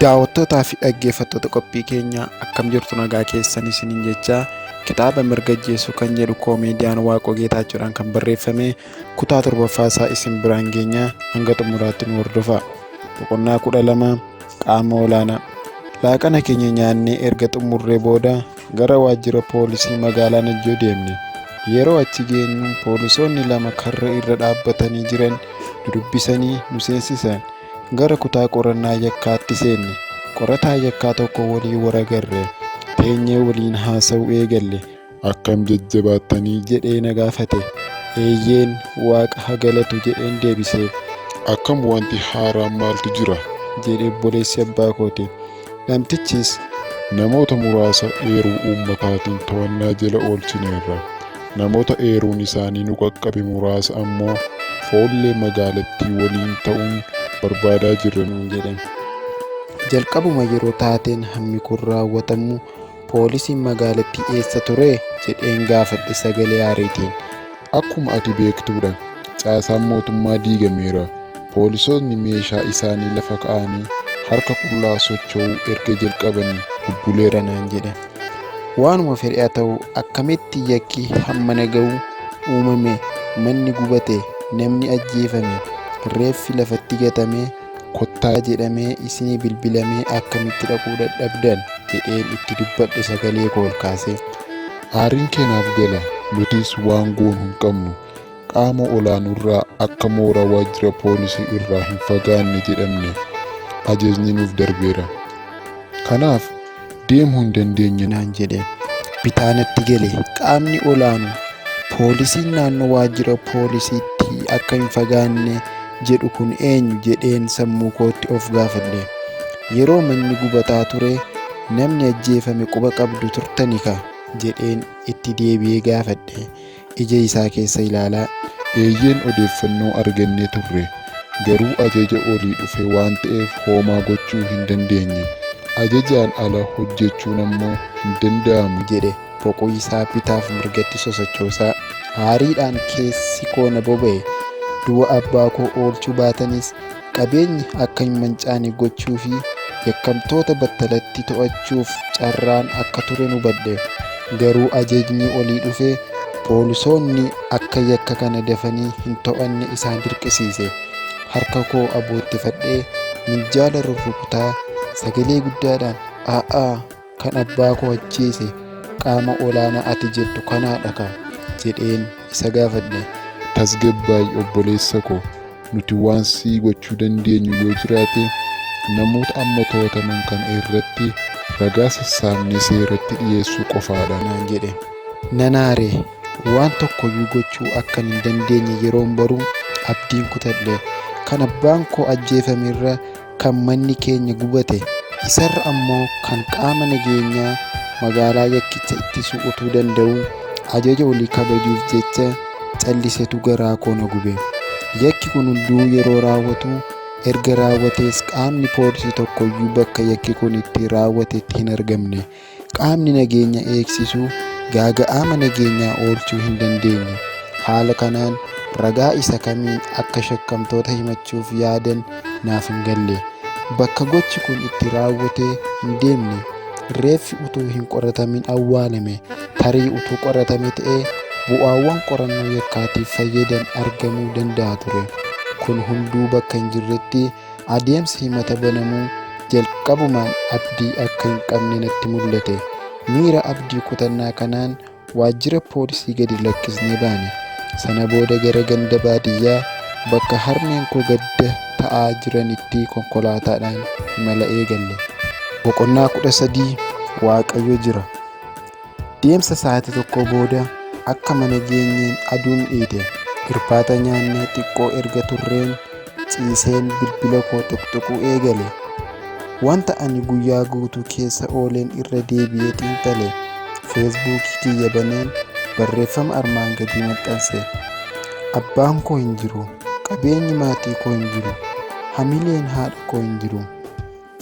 Daawwattootaa fi dhaggeeffattoota qophii keenyaa akkam jirtu nagaa keessan isiniin jechaa kitaaba mirga ajjeesuu kan jedhu koomeediyaan Waaqoo Geetaachoodhaan kan barreeffame kutaa 7ffaasaa isin biraan geenyaa hanga xumuraatti nu hordofaa. Boqonnaa 12 qaama olaanaa. Laaqana keenya nyaannee erga xumurree booda gara waajjira poolisii magaalaa Najjoo deemne. Yeroo achi geenyu poolisoonni 2 karra irra dhaabbatanii jiran nu dubbisanii nu seensisan. Gara kutaa qorannaa yakkaatti seenne. Qorataa yakkaa tokko waliin waragarre. Teenyee waliin haasa'uu eegalle. Akkam jajjabaattanii jedhee na gaafate. Eeyyeen Waaqa haa galatu jedheen deebiseef. Akkam wanti haaraan maaltu jira jedhee obboleessi abbaa kooti. Namtichis namoota muraasa eeruu uummataatiin to'annaa jala oolchineerra. Namoota eeruun isaanii nu qaqqabe muraasa ammoo foollee magaalattii waliin ta'uun barbaadaa jirra nuun jedhan. Jalqabuma yeroo taateen hammi kun raawwatamu poolisiin magaalattii eessa ture jedheen gaafadhe sagalee aariitiin. Akkuma ati beektuudha caasaan mootummaa diigameera. Poolisoonni meeshaa isaanii lafa kaa'anii harka qullaa socho'uu erga jalqabanii bubbuleera naan jedhan. Waanuma fedhe haa ta'u akkamitti yakki hammana ga'u uumame, manni gubate, namni ajjeefame, reeffi lafatti gatamee, kottaa jedhamee isinii bilbilamee akkamitti dhaquu dadhabdan jedheen itti dubbadhe sagalee koo ol kaasee. Aariin keenaaf gala, nutis waan goonu hin qabnu. Qaama olaanurraa akka mooraa waajjira poolisii irraa hin fagaanne jedhamne ajajni nuuf darbeera. Kanaaf deemuu hin dandeenye naan jedhe. Bitaanatti gale. Qaamni olaanu poolisiin naannoo waajjira poolisiitti akka hin fagaanne jedhu kun eenyu jedheen sammuu kootti of gaafadhe. Yeroo manni gubataa ture namni ajjeefame quba qabdu turtani ka jedheen itti deebi'ee gaafadhe. Ija isaa keessa ilaalaa. Eeyyeen odeeffannoo argannee turre, garuu ajaja olii dhufe waan ta'eef hoomaa gochuu hin dandeenye. Ajajaan ala hojjechuun ammoo hin danda'amu jedhe boquu isaa bitaaf mirgatti sosochoosaa. Aariidhaan keessi koo na boba'e. Du'a abbaa koo oolchuu baatanis qabeenyi akka hin mancaane gochuu fi yakkamtoota battalatti to'achuuf carraan akka ture hubadhe. Garuu ajajni olii dhufe poolisoonni akka yakka kana dafanii hin to'anne isaan dirqisiise. Harka koo aboottifadhee minjaala rurrukutaa sagalee guddaadhaan "A'aa kan abbaa koo ajjeese qaama olaanaa ati jettu kanaadha ka" jedheen isa gaafadhe. Tasgabbaa'i obboleessa koo, nuti waan sii gochuu dandeenyu yoo jiraate namoota amma to'ataman kana irratti ragaa sassaabnee seeratti dhiyeessuu qofaadha naan jedhe. Nanaare waan tokkoyyuu gochuu akka hin dandeenye yeroon baruu abdiin kutadhe. Kan abbaan koo ajjeefamerra kan manni keenya gubate, isarra ammoo kan qaama nageenyaa magaalaa yakkicha ittisuu utuu danda'u ajaja olii kabajuuf jecha callisetu garaa koo na gube. Yakki kun hunduu yeroo raawwatu erga raawwatees qaamni poolisii tokkoyyuu bakka yakki kun itti raawwatetti hin argamne. Qaamni nageenya eegsisu gaaga'ama nageenyaa oolchuu hin dandeenye. Haala kanaan ragaa isa kamiin akka shakkamtoota himachuuf yaadan naaf hin galle. Bakka gochi kun itti raawwatee hin deemne. Reeffi utuu hin qoratamin awwaalame. Tarii utuu qoratame ta'ee bu'aawwan qorannoo yakkaatiif fayyadan argamuu danda'a ture. Kun hunduu bakka hin jirretti adeemsi himata banamuu jalqabumaan abdii akka hin qabne natti mul'ate. Miira abdii kutannaa kanaan waajjira poolisii gadi lakkisnee baane. Sana booda gara ganda baadiyyaa bakka harmeen koo gadda ta'aa jiranitti konkolaataadhaan imala eegalle. Boqonnaa 13 Waaqayyo jira. Deemsa sa'aatii tokko booda akka mana geenyeen aduun dhiite. Irbaata nyaannee xiqqoo erga turreen ciiseen bilbila koo tuqtuquu eegale. Wanta ani guyyaa guutuu keessa ooleen irra deebi'ee xiinxale. Feesbuukii kiyya baneen barreeffama armaan gadii maxxanse. Abbaan koo hin jiru. Qabeenyi maatii koo hin jiru. Hamileen haadha koo hin jiru.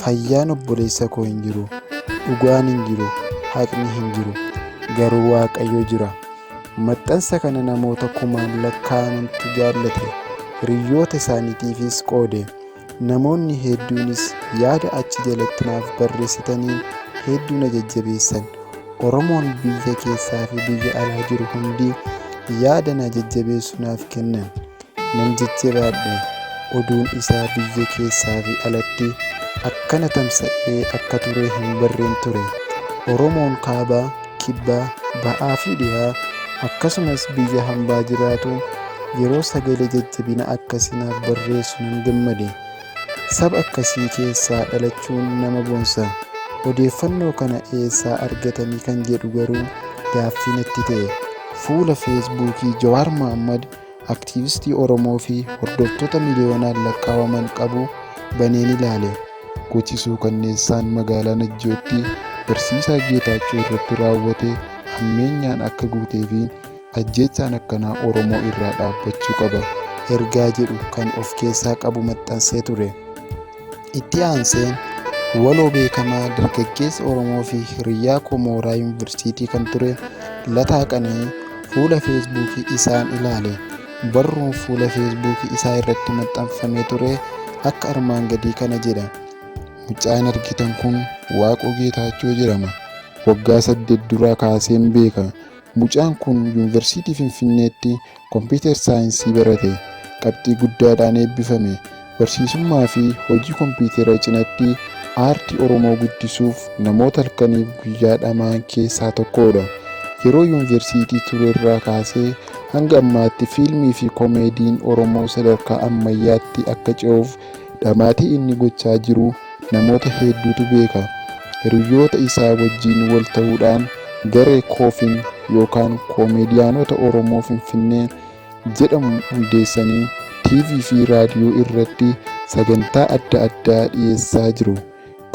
Fayyaan obboleessa koo hin jiru. Dhugaan hin jiru. Haqni hin jiru. Garuu Waaqayyo jira. Maxxansa kana namoota kumaan lakkaa'amantu jaallate. Hiriyoota isaaniitiifis qoode. Namoonni hedduunis yaada achi jalatti naaf barreessitaniin hedduu na jajjabeessan. Oromoon biyya keessaa fi biyya alaa jiru hundi yaada na jajjabeessu naaf kennan. Nan jajjabaadhe. Oduun isaa biyya keessaa fi alatti akkana tamsa'ee akka ture hin barreen ture. Oromoon kaabaa, kibbaa, ba'aa fi dhihaa akkasumas biyya hambaa jiraatu yeroo sagalee jajjabina akkasii naaf barreessu nan gammade. Saba akkasii keessaa dhalachuun nama boonsa. Odeeffannoo kana eessaa argatanii kan jedhu garuu gaaffii natti ta'e. Fuula feesbuukii Jawaar Mohammad aktiivistii Oromoo fi hordoftoota miliyoonaan lakkaa'aman qabu baneen ilaale. Gochi suukanneessaan magaalaa Najjootti barsiisaa Geetaachoo irratti raawwate hammeenyaan akka guutee fi ajjeechaan akkanaa Oromoo irraa dhaabbachuu qaba ergaa jedhu kan of keessaa qabu maxxansee ture. Itti aanseen waloo beekamaa dargaggeessa Oromoo fi hiriyaa koo mooraa yuunivarsiitii kan ture Lataa Qananii fuula feesbuukii isaan ilaale. Barruun fuula feesbuukii isaa irratti maxxanfamee ture akka armaan gadii kana jedha. Mucaan argitan kun Waaqoo Geetaachoo jedhama. Waggaa 8 duraa kaaseen beeka. Mucaan kun yuunivarsiitii Finfinneetti kompiitar saayinsii barate. Qabxii guddaadhaan eebbifame. Barsiisummaa fi hojii kompiitaraa cinatti aartii Oromoo guddisuuf namoota halkaniif guyyaa dhamaan keessaa tokkodha. Yeroo yuunivarsiitii turerraa kaasee hanga ammaatti fiilmii fi koomeediin Oromoo sadarkaa ammayyaatti akka ce'uuf dhamaatii inni gochaa jiru namoota hedduutu beeka. Hiriyoota isaa wajjin wal ta'uudhaan garee koofin yookaan koomeediyaanota Oromoo Finfinnee jedhamu hundeessanii TV fi raadiyoo irratti sagantaa adda addaa dhiyeessaa jiru.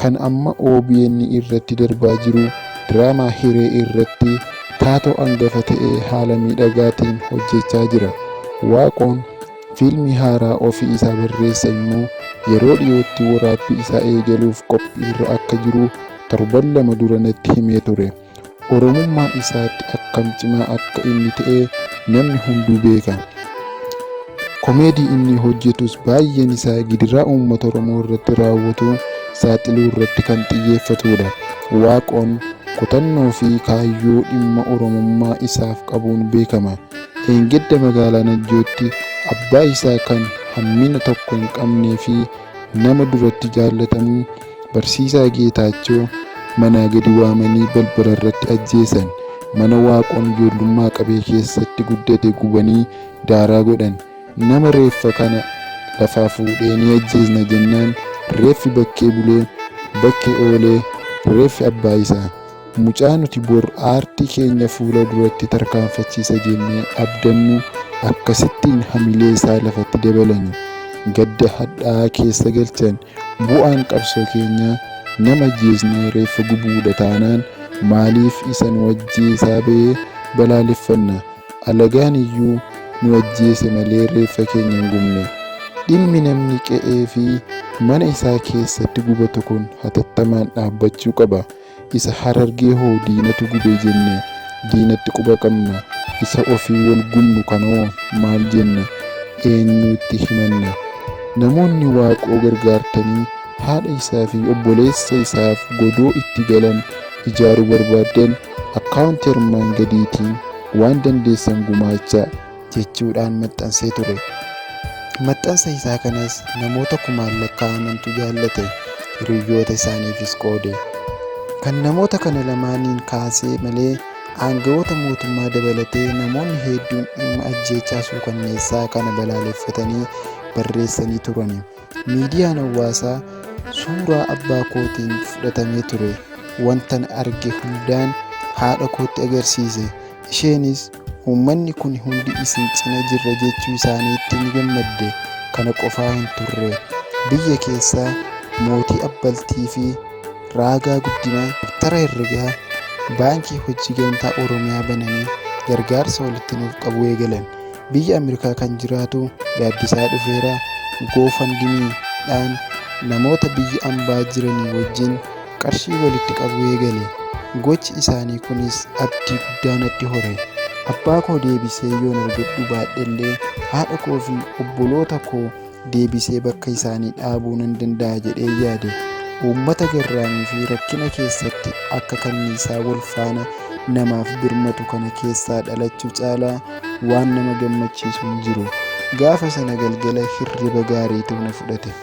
Kan amma OBN irratti darbaa jiru diraamaa Hiree irratti taatoo hangafa ta'ee haala miidhagaatiin hojjechaa jira. Waaqoon fiilmii haaraa ofii isaa barreessa immoo yeroo dhiyootti waraabbii isaa eegaluuf qophii irra akka jiru torban 2 dura natti himee ture. Oromummaa isaatti akkam cimaa akka inni ta'e namni hunduu beeka. Komeedii inni hojjetus baay'een isaa gidiraa uummata Oromoo irratti raawwatu saaxiluu irratti kan xiyyeeffatudha. Waaqoon kutannoo fi kaayyoo dhimma Oromummaa isaaf qabuun beekama. Eengedda magaalaa Najjootti abbaa isaa kan hammina tokko hin qabnee fi nama duratti jaallatamu barsiisaa Geetaachoo manaa gadi waamanii balbala irratti ajjeesan. Mana Waaqoon ijoollummaa qabee keessatti guddate gubanii daaraa godhan. Nama reeffa kana lafaa fuudhee ni ajjeesna jennaan reeffi bakkee bulee bakkee oolee reeffi abbaa isaa. Mucaa nuti bor aartii keenya fuula duratti tarkaanfachiisa jennee abdannu akkasittiin hamilee isaa lafatti dabalani. Gadda hadhaa keessa galchan. Bu'aan qabsoo keenyaa nama ajjeesnee reeffa gubuudha taanaan maaliif isa nu ajjeesaa ba'ee balaaleffanna? Alagaan iyyuu nu ajjeese malee reeffa keenya hin gubne. Dhimmi namni qe'ee fi mana isaa keessatti gubatu kun hatattamaan dhaabbachuu qaba. Isa Harargee hoo diinatu gube jenne diinatti quba qabna. Isa ofii wal gubnu kanoo maal jenna? Eenyutti himanna? Namoonni Waaqoo gargaartanii haadha isaa fi obboleessa isaaf godoo itti galan ijaaruu barbaadan akkaawuntii armaan gadiitiin waan dandeessan gumaachaa jechuudhaan maxxansee ture. Maxxansa isaa kanas namoota kumaan lakkaa'amantu jaallate. Hiriyoota isaaniifis qoode. Kan namoota kana lamaaniin kaasee malee aangawoota mootummaa dabalatee namoonni hedduun dhimma ajjeechaa suukanneessaa kana balaaleffatanii barreessanii turani. Miidiyaan hawaasaa suuraa abbaa kootiin fudhatamee ture. Wantan arge hundaan haadha kootti agarsiise. Isheenis uummanni kun hundi isin cina jirra jechuu isaaniitti ni gammadde. Kana qofaa hin turre biyya keessaa mootii abbaltii fi Raagaa Guddinaa Doktara Herregaa baankii hojii gamtaa Oromiyaa bananii gargaarsa walitti nuuf qabu eegalan. Biyya Ameerikaa kan jiraatu Gaaddisaa Dhufeeraa GoFundMeedhaan namoota biyya ambaa jiranii wajjin qarshii walitti qabu eegale. Gochi isaanii kunis abdii guddaa natti hore. Abbaa koo deebisee yoon argadhu baadhellee haadha koo fi obboloota koo deebisee bakka isaanii dhaabuu nan danda'a jedhee yaade. Uummata garraamii fi rakkina keessatti akka kanniisaa wal faana namaaf birmatu kana keessaa dhalachuu caalaa waan nama gammachiisu hin jiru. Gaafa sana galgala hirriba gaariitu na fudhate.